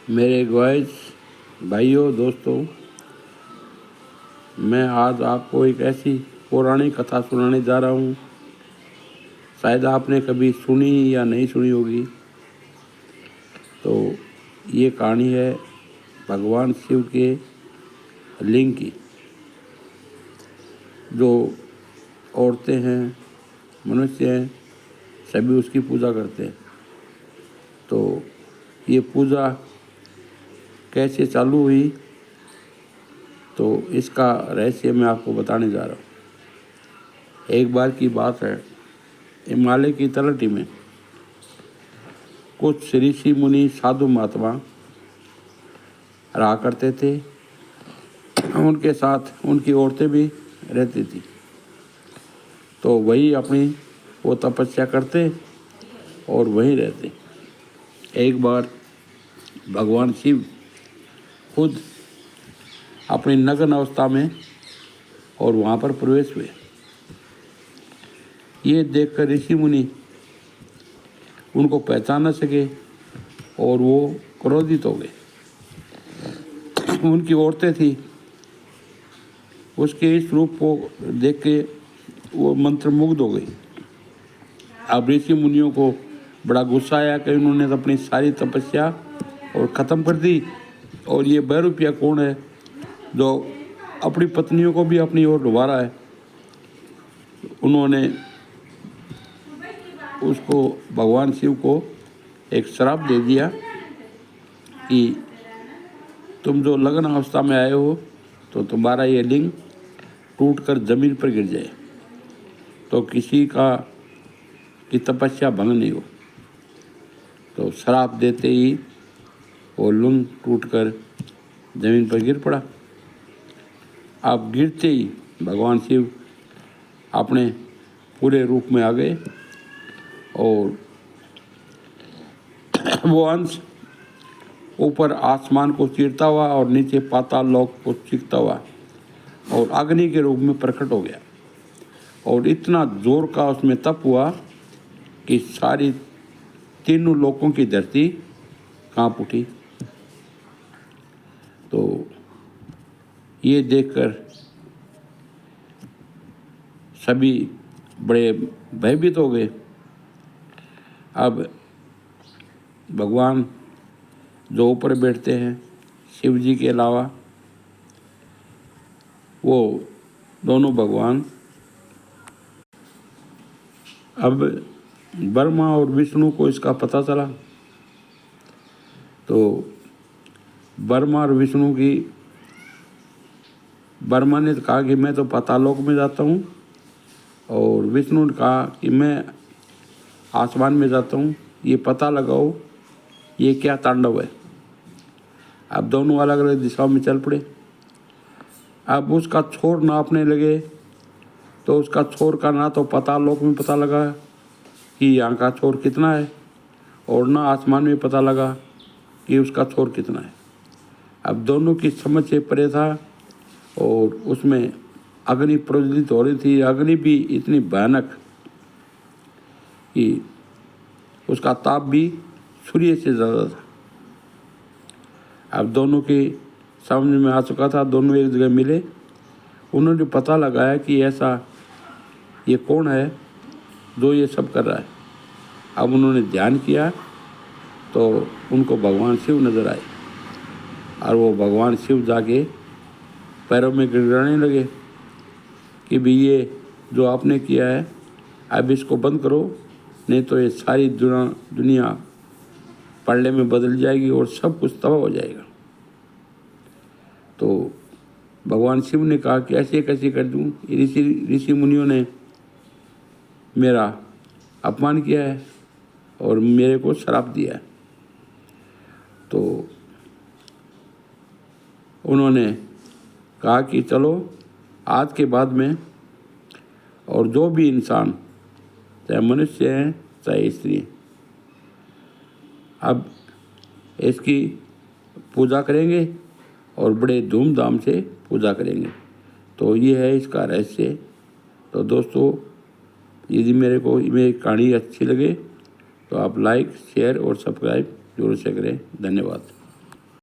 मेरे गॉयज भाइयों दोस्तों, मैं आज आपको एक ऐसी पौराणिक कथा सुनाने जा रहा हूँ। शायद आपने कभी सुनी या नहीं सुनी होगी। तो ये कहानी है भगवान शिव के लिंग की। जो औरतें हैं, मनुष्य हैं, सभी उसकी पूजा करते हैं। तो ये पूजा कैसे चालू हुई, तो इसका रहस्य मैं आपको बताने जा रहा हूँ। एक बार की बात है, हिमालय की तलहटी में कुछ ऋषि मुनि साधु महात्मा रहा करते थे। उनके साथ उनकी औरतें भी रहती थी। तो वही अपनी वो तपस्या करते और वहीं रहते। एक बार भगवान शिव खुद अपनी नग्न अवस्था में और वहाँ पर प्रवेश हुए। ये देखकर ऋषि मुनि उनको पहचान न सके और वो क्रोधित हो गए। उनकी औरतें थी, उसके इस रूप को देख के वो मंत्रमुग्ध हो गई। अब ऋषि मुनियों को बड़ा गुस्सा आया कि उन्होंने तो अपनी सारी तपस्या और ख़त्म कर दी, और ये बहरूपिया कौन है जो अपनी पत्नियों को भी अपनी ओर लुभा रहा है। उन्होंने उसको भगवान शिव को एक श्राप दे दिया कि तुम जो लग्न अवस्था में आए हो तो तुम्हारा ये लिंग टूटकर जमीन पर गिर जाए, तो किसी की तपस्या भंग नहीं हो। तो श्राप देते ही वो लिंग टूटकर जमीन पर गिर पड़ा। अब गिरते ही भगवान शिव अपने पूरे रूप में आ गए और वो अंश ऊपर आसमान को चीरता हुआ और नीचे पाताल लोक को चीरता हुआ और अग्नि के रूप में प्रकट हो गया। और इतना जोर का उसमें तप हुआ कि सारी तीनों लोकों की धरती कांप उठी। तो ये देखकर सभी बड़े भयभीत हो गए। अब भगवान जो ऊपर बैठते हैं शिव जी के अलावा, वो दोनों भगवान अब ब्रह्मा और विष्णु को इसका पता चला। तो ब्रह्मा और विष्णु की ब्रह्मा ने कहा कि मैं तो पातालोक में जाता हूँ, और विष्णु ने कहा कि मैं आसमान में जाता हूँ, ये पता लगाओ ये क्या तांडव है। अब दोनों अलग अलग दिशाओं में चल पड़े। अब उसका छोर नापने लगे तो उसका छोर का ना तो पातालोक में पता लगा कि यहाँ का छोर कितना है, और ना आसमान में पता लगा कि उसका छोर कितना है। अब दोनों की समझ से परे था, और उसमें अग्नि प्रज्वलित हो रही थी। अग्नि भी इतनी भयानक कि उसका ताप भी सूर्य से ज़्यादा था। अब दोनों के समझ में आ चुका था, दोनों एक जगह मिले। उन्होंने पता लगाया कि ऐसा ये कौन है जो ये सब कर रहा है। अब उन्होंने ध्यान किया तो उनको भगवान शिव नज़र आए, और वो भगवान शिव जाके पैरों में गिड़गिड़ाने लगे कि भी ये जो आपने किया है अब इसको बंद करो, नहीं तो ये सारी दुनिया पलड़े में बदल जाएगी और सब कुछ तबाह हो जाएगा। तो भगवान शिव ने कहा कि ऐसे कैसे कर दूँ, ऋषि मुनियों ने मेरा अपमान किया है और मेरे को श्राप दिया है। तो उन्होंने कहा कि चलो आज के बाद में, और जो भी इंसान चाहे मनुष्य हैं चाहे स्त्री हैं, अब इसकी पूजा करेंगे और बड़े धूमधाम से पूजा करेंगे। तो ये है इसका रहस्य। तो दोस्तों, यदि मेरी कहानी अच्छी लगे तो आप लाइक शेयर और सब्सक्राइब जरूर से करें। धन्यवाद।